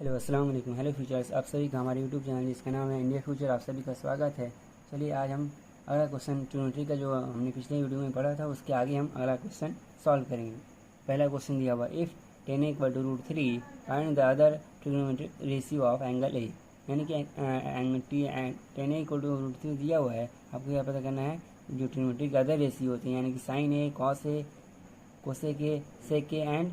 Hello अस्सलाम वालेकुम। Hello futures, आप सभी का हमारे यूट्यूब चैनल जिसका नाम है इंडिया फ्यूचर, आप सभी का स्वागत है। चलिए आज हम अगला क्वेश्चन ट्रिग्नोमेट्री का जो हमने पिछले वीडियो में पढ़ा था उसके आगे हम अगला क्वेश्चन सॉल्व करेंगे। पहला क्वेश्चन दिया हुआ, if tan equal to root three find the other trigonometric ratio of angle A. यानी कि tan A equal to root three दिया हुआ है, आपको क्या पता करना है जो ट्रिग्नोमेट्रिक अदर रेशियो होती हैं, यानी कि sine A, cos A, cosec A, sec A and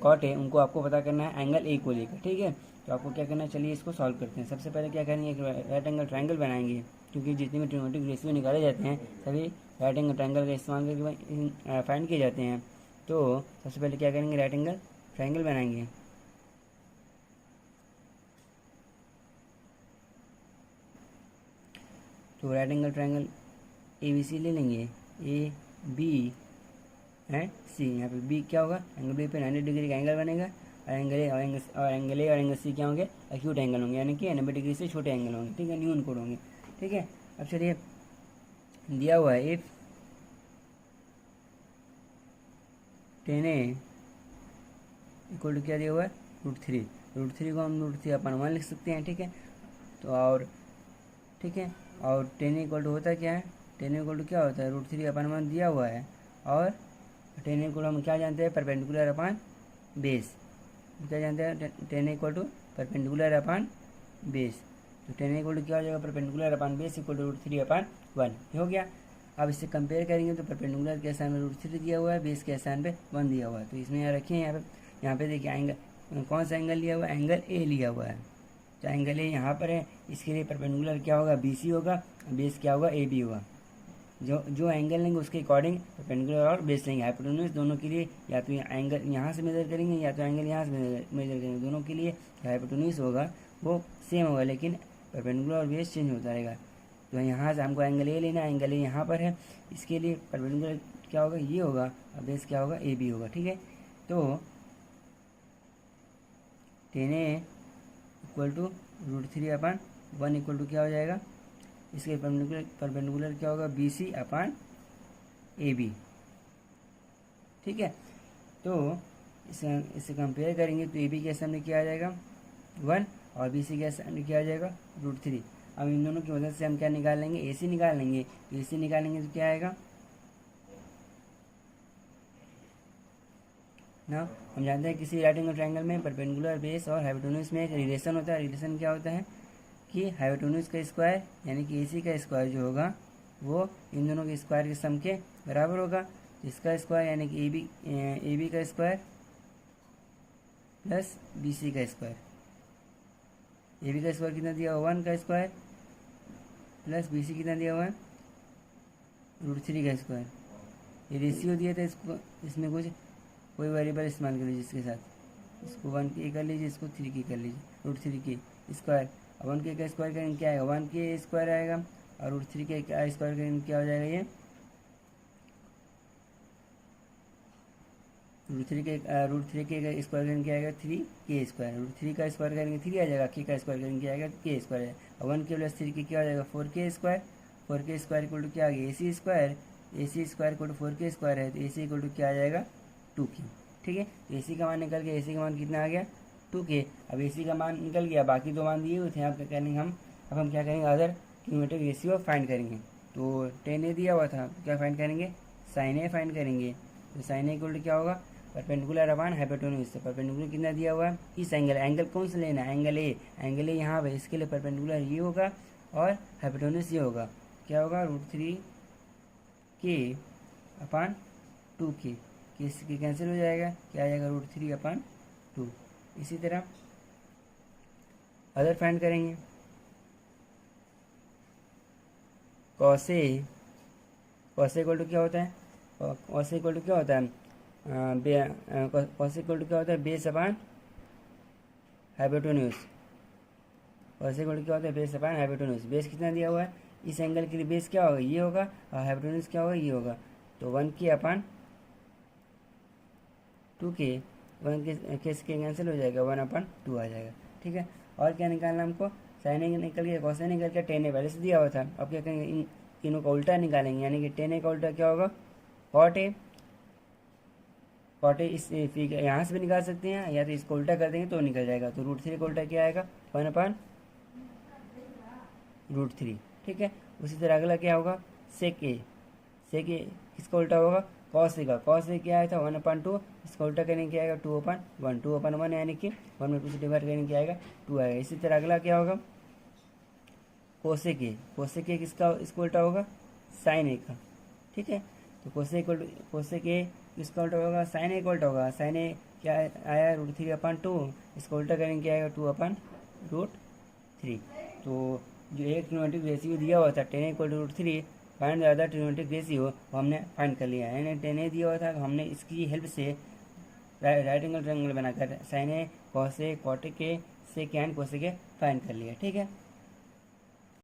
cot है, उनको आपको पता करना है एंगल ए को लेकर। ठीक है, तो आपको क्या करना है, चलिए इसको सॉल्व करते हैं। सबसे पहले क्या करेंगे, एक राइट एंगल ट्रायंगल बनाएंगे, क्योंकि जितने भी ट्रिग्नोमेट्रिक रेशियो निकाले जाते हैं सभी राइट एंगल ट्रायंगल का इस्तेमाल करके फाइंड किए जाते हैं। तो सबसे पहले क्या करेंगे, राइट एंगल ट्रायंगल बनाएंगे। तो right angle triangle A B C ले लेंगे, ए बी एंड सी। यहाँ पे बी क्या होगा, एंगल बी पे 90 डिग्री का एंगल बनेगा, और एंगल ए और एंगल सी क्या होंगे, एक्यूट एंगल होंगे, यानी कि 90 डिग्री से छोटे एंगल होंगे। ठीक है, न्यून कोण होंगे। ठीक है, अब चलिए दिया हुआ है if tan A equal to क्या दिया हुआ है, रूट थ्री को हम रूट थ्री अपन 1 लिख सकते हैं। ठीक है, तो और ठीक है, और टेन इक्वल टू होता क्या है, टेन इक्वल टू क्या होता है, रूट थ्री अपन 1 दिया हुआ है, और टेन इक्वल हम क्या जानते हैं, परपेंडिकुलर अपॉन बेस। क्या जानते हैं, tan equal to perpendicular upon base. तो टेन इक्वल टू क्या हो जाएगा, perpendicular upon base equal to root three upon 1 हो गया। अब इससे कंपेयर करेंगे तो परपेंडिकुलर के स्थान में रूट थ्री दिया हुआ है, बेस के स्थान पे 1 दिया हुआ है। तो इसमें यहाँ रखिए, यहाँ पे देखिए एंगल कौन सा एंगल लिया हुआ है, एंगल ए लिया हुआ है। तो एंगल ए यहाँ पर है, इसके लिए परपेंडिकुलर क्या होगा, बी सी होगा, बेस क्या होगा, ए बी होगा। जो एंगल लेंगे उसके अकॉर्डिंग परपेंडिकुलर और बेस लेंगे। हाइपोटेन्यूज दोनों के लिए या तो एंगल यहाँ से मेजर करेंगे या तो एंगल यहाँ से मेजर करेंगे, दोनों के लिए हाइपोटेन्यूज होगा वो सेम होगा, लेकिन परपेंडिकुलर और बेस चेंज होता रहेगा। तो यहाँ से हमको एंगल ए लेना है, एंगल ए यहाँ पर है, इसके लिए परपेंडिकुलर क्या होगा, ये होगा, और बेस क्या होगा, ए बी होगा। ठीक है, तो tan A equal to root three upon 1 equal to क्या हो जाएगा, इसके परपेंडिकुलर क्या होगा, B C upon A B. ठीक है, तो इसे कंपेयर करेंगे तो ए बी के सामने क्या आ जाएगा 1, और बी सी के सामने क्या आ जाएगा रूट थ्री। अब इन दोनों की मदद से हम क्या निकाल लेंगे, ए सी निकाल लेंगे। तो ए सी निकालेंगे तो क्या आएगा ना, हम जानते हैं किसी राइट एंगल ट्रायंगल में परपेंडिकुलर बेस और हाइपोटेन्यूज में एक रिलेशन होता है। रिलेशन क्या होता है कि हाइपोटेन्यूज का स्क्वायर यानी कि एसी का स्क्वायर जो होगा वो इन दोनों के स्क्वायर के सम के बराबर होगा। इसका स्क्वायर यानी कि ए बी का स्क्वायर प्लस बी सी का स्क्वायर। ए बी का स्क्वायर कितना दिया हुआ, 1 का स्क्वायर, प्लस बी सी कितना दिया हुआ है, रूट थ्री का स्क्वायर। ये रेशियो दिया था, इसको इसमें कुछ कोई वेरिएबल इस्तेमाल कर लीजिए इसके साथ, इसको 1 की कर लीजिए, इसको 3 की कर लीजिए, रूट थ्री की स्क्वायर। 1 के का स्क्वायर करेंगे क्या आएगा, 1 के स्क्वायर आएगा, और रूट थ्री के स्क्वायर करेंगे क्या हो जाएगा, ये रूट थ्री के स्क्वायर करेंगे क्या आएगा, 3 के स्क्वायर। रूट थ्री का स्क्वायर करेंगे 3 आ जाएगा, के का स्क्वायर करेंगे क्या आएगा, के स्क्वायर है। और 1 के प्लस 3 के क्या हो जाएगा, 4 के स्क्वायर। 4 के स्क्वायर इक्वल टू क्या आ गया, A C square. A C square equal to 4 के स्क्वायर है, तो ए सी इक्वल टू क्या आ जाएगा 2 के। ठीक है, तो ए सी का मान निकल गया, ए सी का मान कितना आ गया 2 के। अब ए सी का मान निकल गया, बाकी दो मान दिए हुए थे, आप क्या करेंगे अब हम क्या करेंगे, अदर ट्रिग्नोमेट्रिक रेशियो फाइंड करेंगे। तो टेन ए दिया हुआ था, क्या फाइंड करेंगे, साइन ए फाइंड करेंगे। तो साइन ए इक्वल टू क्या होगा, परपेंडिकुलर अपॉन हाइपोटेन्यूज। से परपेंडिकुलर कितना दिया हुआ है, इस एंगल कौन सा लेना है, एंगल ए यहाँ पे, इसके लिए परपेंडिकुलर ये होगा और हाइपोटेन्यूज ये होगा, क्या होगा रूट थ्री के अपॉन 2 के कैंसिल हो जाएगा, क्या आ जाएगा रूट थ्री अपॉन 2। इसी तरह अदर फाइंड करेंगे, कॉसे इक्वल टू क्या होता है, कॉसे इक्वल टू क्या होता है, कॉस इक्वल टू क्या होता है, base upon hypotenuse. Cos equal to क्या होता है, बेस अपॉन हाइपोटेन्यूज। बेस कितना दिया हुआ है, इस एंगल के लिए बेस क्या होगा, ये होगा, और हाइपोटेन्यूज क्या होगा, ये होगा। तो 1 के अपॉन 2 के, 1 के कैंसिल हो जाएगा, 1 अपॉन 2 आ जाएगा। ठीक है, और क्या निकालना हमको, साइन ए निकल गया, कॉस ए निकल गया, टेन ए पहले से दिया हुआ था। अब क्या करेंगे, इन तीनों का उल्टा निकालेंगे, यानी कि टेन ए का उल्टा क्या होगा, कॉट ए, कॉट ए इस यहाँ से भी निकाल सकते हैं, या तो इसको उल्टा कर देंगे तो निकल जाएगा। तो √3 का उल्टा क्या आएगा, 1/√3। ठीक है, उसी तरह अगला क्या होगा, सेक ए। सेक ए किसका उल्टा होगा, कॉस ए का। कॉस ए क्या आया था, 1/2, इसका उल्टा करने क्या आएगा, 2/1। 2/1 यानी कि 1/2 से डिवाइड करने क्या आएगा, 2 आएगा। इसी तरह अगला क्या होगा, कोसेक ए। कोसेक ए किसका इसका उल्टा होगा, साइन ए का। ठीक है, तो कोसेक ए किसका उल्टा होगा, साइन ए का उल्टा होगा। साइन ए क्या आया, √3/2, इसका उल्टा करेंगे क्या आएगा, 2/√3। तो जो एक ट्रिग्नोमेट्रिक रेशियो दिया हुआ था 10 = √3, find the other trigonometric ratio, वो हमने फाइंड कर लिया। यानी 10 दिया हुआ था तो हमने इसकी हेल्प से राइट एंगल ट्रायंगल बनाकर sine A, cos A, cot A, sec and cosec A find कर लिया। ठीक है।